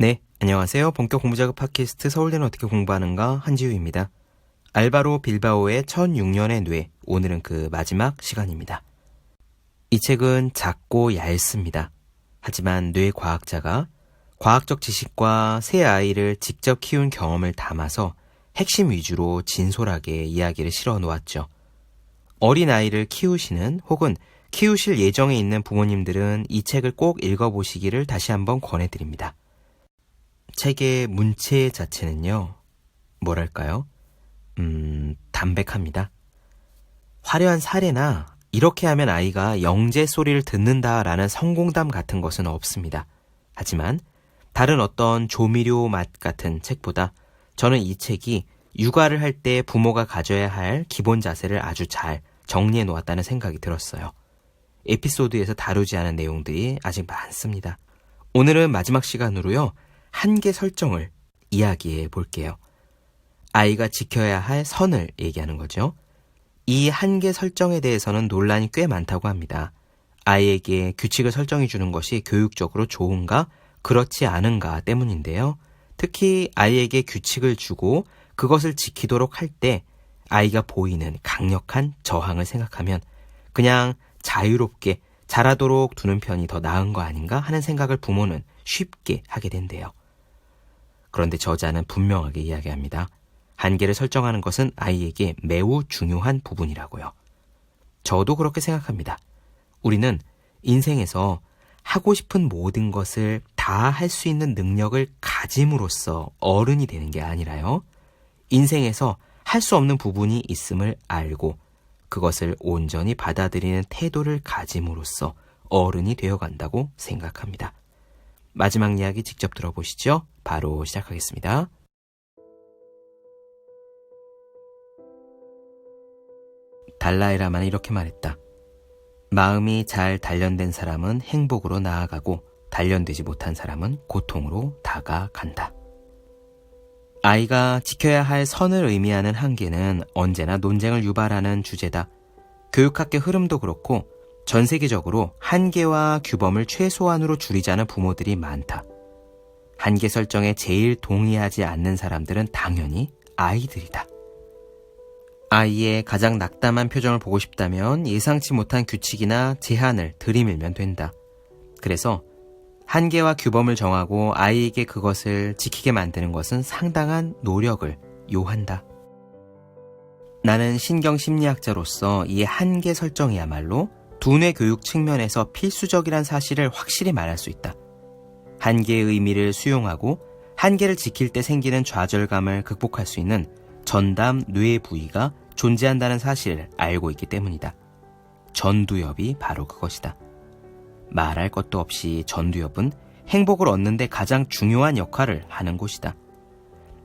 네, 안녕하세요. 본격 공부작업 팟캐스트 서울대는 어떻게 공부하는가 한지우입니다. 알바로 빌바오의 1006년의 뇌, 오늘은 그 마지막 시간입니다. 이 책은 작고 얇습니다. 하지만 뇌과학자가 과학적 지식과 새 아이를 직접 키운 경험을 담아서 핵심 위주로 진솔하게 이야기를 실어 놓았죠. 어린 아이를 키우시는 혹은 키우실 예정에 있는 부모님들은 이 책을 꼭 읽어보시기를 다시 한번 권해드립니다. 책의 문체 자체는요, 뭐랄까요? 담백합니다. 화려한 사례나 이렇게 하면 아이가 영재 소리를 듣는다라는 성공담 같은 것은 없습니다. 하지만 다른 어떤 조미료 맛 같은 책보다 저는 이 책이 육아를 할 때 부모가 가져야 할 기본 자세를 아주 잘 정리해 놓았다는 생각이 들었어요. 에피소드에서 다루지 않은 내용들이 아직 많습니다. 오늘은 마지막 시간으로요, 한계 설정을 이야기해 볼게요. 아이가 지켜야 할 선을 얘기하는 거죠. 이 한계 설정에 대해서는 논란이 꽤 많다고 합니다. 아이에게 규칙을 설정해 주는 것이 교육적으로 좋은가, 그렇지 않은가 때문인데요. 특히 아이에게 규칙을 주고 그것을 지키도록 할 때 아이가 보이는 강력한 저항을 생각하면 그냥 자유롭게 자라도록 두는 편이 더 나은 거 아닌가 하는 생각을 부모는 쉽게 하게 된대요. 그런데 저자는 분명하게 이야기합니다. 한계를 설정하는 것은 아이에게 매우 중요한 부분이라고요. 저도 그렇게 생각합니다. 우리는 인생에서 하고 싶은 모든 것을 다 할 수 있는 능력을 가짐으로써 어른이 되는 게 아니라요. 인생에서 할 수 없는 부분이 있음을 알고 그것을 온전히 받아들이는 태도를 가짐으로써 어른이 되어간다고 생각합니다. 마지막 이야기 직접 들어보시죠. 바로 시작하겠습니다. 달라이라마는 이렇게 말했다. 마음이 잘 단련된 사람은 행복으로 나아가고 단련되지 못한 사람은 고통으로 다가간다. 아이가 지켜야 할 선을 의미하는 한계는 언제나 논쟁을 유발하는 주제다. 교육학계 흐름도 그렇고 전 세계적으로 한계와 규범을 최소한으로 줄이자는 부모들이 많다. 한계 설정에 제일 동의하지 않는 사람들은 당연히 아이들이다. 아이의 가장 낙담한 표정을 보고 싶다면 예상치 못한 규칙이나 제한을 들이밀면 된다. 그래서 한계와 규범을 정하고 아이에게 그것을 지키게 만드는 것은 상당한 노력을 요한다. 나는 신경심리학자로서 이 한계 설정이야말로 두뇌 교육 측면에서 필수적이란 사실을 확실히 말할 수 있다. 한계의 의미를 수용하고 한계를 지킬 때 생기는 좌절감을 극복할 수 있는 전담 뇌 부위가 존재한다는 사실을 알고 있기 때문이다. 전두엽이 바로 그것이다. 말할 것도 없이 전두엽은 행복을 얻는 데 가장 중요한 역할을 하는 곳이다.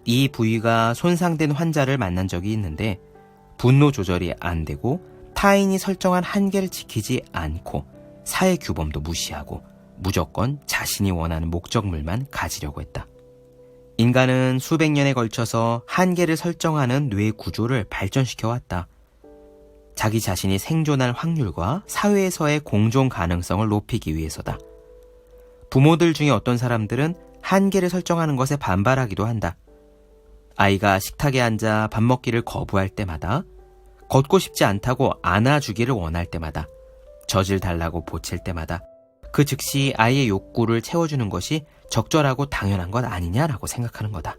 이 부위가 손상된 환자를 만난 적이 있는데 분노 조절이 안 되고 타인이 설정한 한계를 지키지 않고 사회 규범도 무시하고 무조건 자신이 원하는 목적물만 가지려고 했다. 인간은 수백 년에 걸쳐서 한계를 설정하는 뇌 구조를 발전시켜왔다. 자기 자신이 생존할 확률과 사회에서의 공존 가능성을 높이기 위해서다. 부모들 중에 어떤 사람들은 한계를 설정하는 것에 반발하기도 한다. 아이가 식탁에 앉아 밥 먹기를 거부할 때마다, 걷고 싶지 않다고 안아주기를 원할 때마다, 젖을 달라고 보챌 때마다 그 즉시 아이의 욕구를 채워주는 것이 적절하고 당연한 것 아니냐라고 생각하는 거다.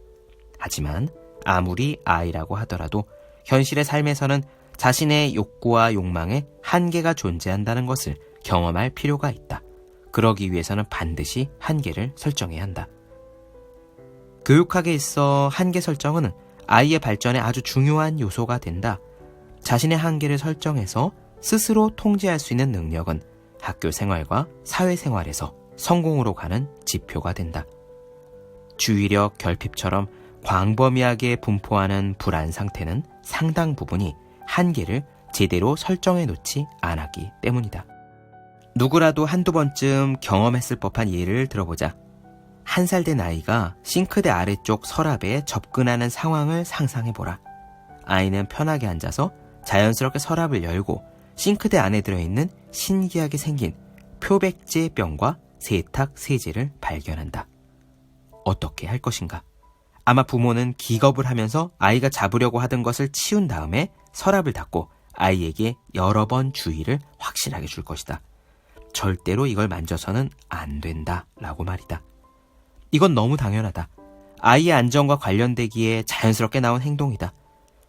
하지만 아무리 아이라고 하더라도 현실의 삶에서는 자신의 욕구와 욕망에 한계가 존재한다는 것을 경험할 필요가 있다. 그러기 위해서는 반드시 한계를 설정해야 한다. 교육학에 있어 한계 설정은 아이의 발전에 아주 중요한 요소가 된다. 자신의 한계를 설정해서 스스로 통제할 수 있는 능력은 학교 생활과 사회생활에서 성공으로 가는 지표가 된다. 주의력 결핍처럼 광범위하게 분포하는 불안 상태는 상당 부분이 한계를 제대로 설정해 놓지 않았기 때문이다. 누구라도 한두 번쯤 경험했을 법한 예를 들어보자. 1살 된 아이가 싱크대 아래쪽 서랍에 접근하는 상황을 상상해보라. 아이는 편하게 앉아서 자연스럽게 서랍을 열고 싱크대 안에 들어있는 신기하게 생긴 표백제 병과 세탁 세제를 발견한다. 어떻게 할 것인가? 아마 부모는 기겁을 하면서 아이가 잡으려고 하던 것을 치운 다음에 서랍을 닫고 아이에게 여러 번 주의를 확실하게 줄 것이다. 절대로 이걸 만져서는 안 된다 라고 말이다. 이건 너무 당연하다. 아이의 안전과 관련되기에 자연스럽게 나온 행동이다.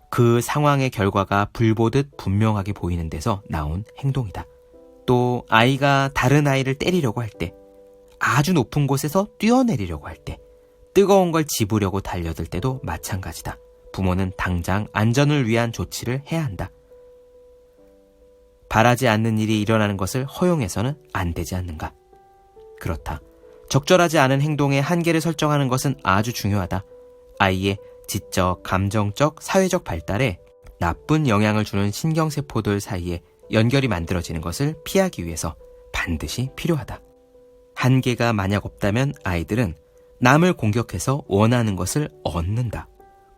그 상황의 결과가 불보듯 분명하게 보이는 데서 나온 행동이다. 또 아이가 다른 아이를 때리려고 할 때, 아주 높은 곳에서 뛰어내리려고 할 때, 뜨거운 걸 집으려고 달려들 때도 마찬가지다. 부모는 당장 안전을 위한 조치를 해야 한다. 바라지 않는 일이 일어나는 것을 허용해서는 안 되지 않는가? 그렇다. 적절하지 않은 행동의 한계를 설정하는 것은 아주 중요하다. 아이의 지적, 감정적, 사회적 발달에 나쁜 영향을 주는 신경세포들 사이에 연결이 만들어지는 것을 피하기 위해서 반드시 필요하다. 한계가 만약 없다면 아이들은 남을 공격해서 원하는 것을 얻는다.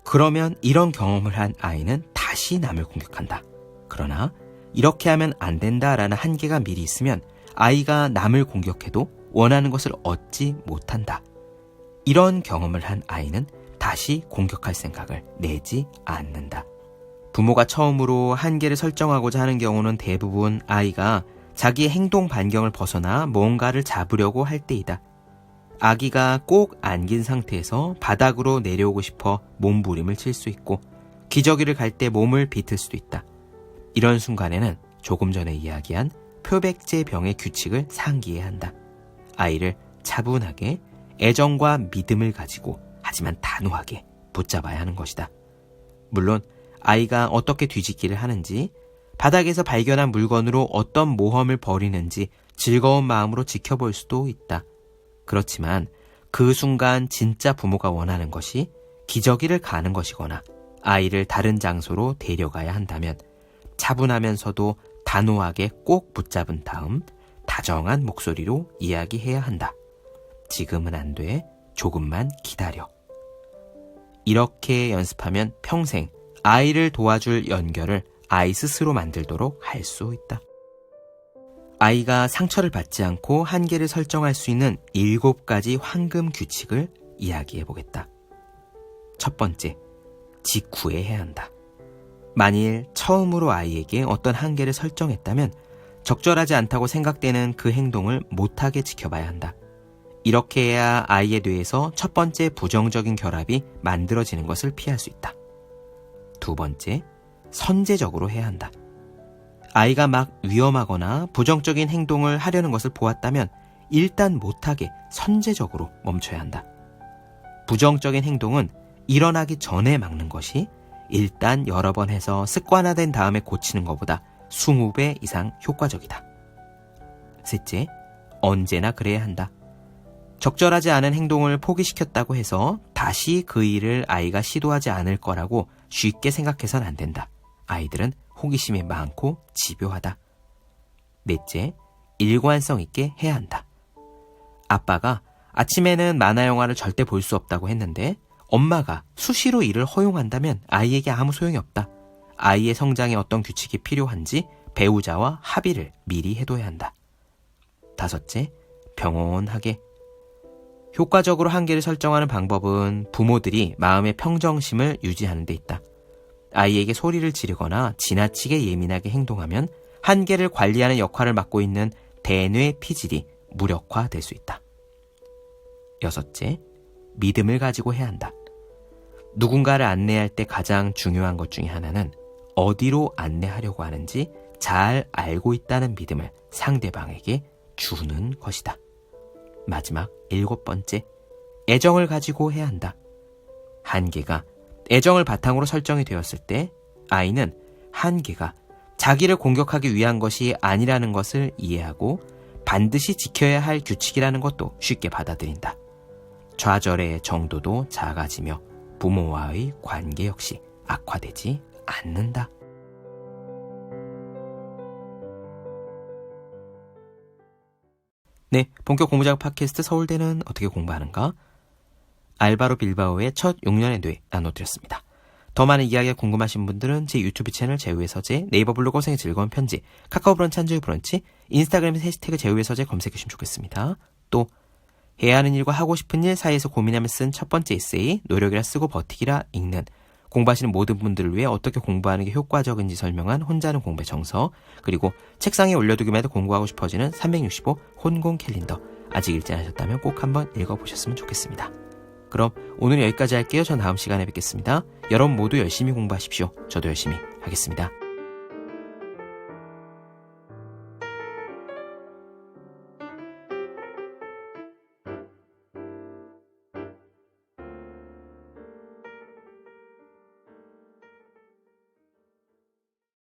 그러면 이런 경험을 한 아이는 다시 남을 공격한다. 그러나 이렇게 하면 안 된다라는 한계가 미리 있으면 아이가 남을 공격해도 원하는 것을 얻지 못한다. 이런 경험을 한 아이는 다시 공격할 생각을 내지 않는다. 부모가 처음으로 한계를 설정하고자 하는 경우는 대부분 아이가 자기의 행동 반경을 벗어나 뭔가를 잡으려고 할 때이다. 아기가 꼭 안긴 상태에서 바닥으로 내려오고 싶어 몸부림을 칠 수 있고 기저귀를 갈 때 몸을 비틀 수도 있다. 이런 순간에는 조금 전에 이야기한 표백제 병의 규칙을 상기해야 한다. 아이를 차분하게 애정과 믿음을 가지고 하지만 단호하게 붙잡아야 하는 것이다. 물론 아이가 어떻게 뒤집기를 하는지, 바닥에서 발견한 물건으로 어떤 모험을 벌이는지 즐거운 마음으로 지켜볼 수도 있다. 그렇지만 그 순간 진짜 부모가 원하는 것이 기저귀를 가는 것이거나 아이를 다른 장소로 데려가야 한다면 차분하면서도 단호하게 꼭 붙잡은 다음 다정한 목소리로 이야기해야 한다. 지금은 안 돼. 조금만 기다려. 이렇게 연습하면 평생 아이를 도와줄 연결을 아이 스스로 만들도록 할 수 있다. 아이가 상처를 받지 않고 한계를 설정할 수 있는 7가지 황금 규칙을 이야기해 보겠다. 첫 번째, 직후에 해야 한다. 만일 처음으로 아이에게 어떤 한계를 설정했다면 적절하지 않다고 생각되는 그 행동을 못하게 지켜봐야 한다. 이렇게 해야 아이의 뇌에서 첫 번째 부정적인 결합이 만들어지는 것을 피할 수 있다. 두 번째, 선제적으로 해야 한다. 아이가 막 위험하거나 부정적인 행동을 하려는 것을 보았다면 일단 못하게 선제적으로 멈춰야 한다. 부정적인 행동은 일어나기 전에 막는 것이 일단 여러 번 해서 습관화된 다음에 고치는 것보다 20배 이상 효과적이다. 셋째, 언제나 그래야 한다. 적절하지 않은 행동을 포기시켰다고 해서 다시 그 일을 아이가 시도하지 않을 거라고 쉽게 생각해서는 안 된다. 아이들은 호기심이 많고 집요하다. 넷째, 일관성 있게 해야 한다. 아빠가 아침에는 만화 영화를 절대 볼 수 없다고 했는데 엄마가 수시로 이를 허용한다면 아이에게 아무 소용이 없다. 아이의 성장에 어떤 규칙이 필요한지 배우자와 합의를 미리 해둬야 한다. 다섯째, 평온하게. 효과적으로 한계를 설정하는 방법은 부모들이 마음의 평정심을 유지하는 데 있다. 아이에게 소리를 지르거나 지나치게 예민하게 행동하면 한계를 관리하는 역할을 맡고 있는 대뇌 피질이 무력화될 수 있다. 여섯째, 믿음을 가지고 해야 한다. 누군가를 안내할 때 가장 중요한 것 중에 하나는 어디로 안내하려고 하는지 잘 알고 있다는 믿음을 상대방에게 주는 것이다. 마지막 7번째, 애정을 가지고 해야 한다. 한계가 애정을 바탕으로 설정이 되었을 때 아이는 한계가 자기를 공격하기 위한 것이 아니라는 것을 이해하고 반드시 지켜야 할 규칙이라는 것도 쉽게 받아들인다. 좌절의 정도도 작아지며 부모와의 관계 역시 악화되지 않는다. 네, 본격 공부작업 팟캐스트 서울대는 어떻게 공부하는가? 알바로 빌바오의 첫 6년의 뇌 나눠드렸습니다. 더 많은 이야기가 궁금하신 분들은 제 유튜브 채널 제우의 서재, 네이버 블로그 생의 즐거운 편지, 카카오 브런치 한주의 브런치, 인스타그램에서 해시태그 제우의 서재 검색해주시면 좋겠습니다. 또 해야 하는 일과 하고 싶은 일 사이에서 고민하며 쓴 첫 번째 에세이, 노력이라 쓰고 버티기라 읽는, 공부하시는 모든 분들을 위해 어떻게 공부하는 게 효과적인지 설명한 혼자 하는 공부의 정서, 그리고 책상에 올려두기만 해도 공부하고 싶어지는 365 혼공 캘린더. 아직 읽지 않으셨다면 꼭 한번 읽어보셨으면 좋겠습니다. 그럼 오늘 여기까지 할게요. 전 다음 시간에 뵙겠습니다. 여러분 모두 열심히 공부하십시오. 저도 열심히 하겠습니다.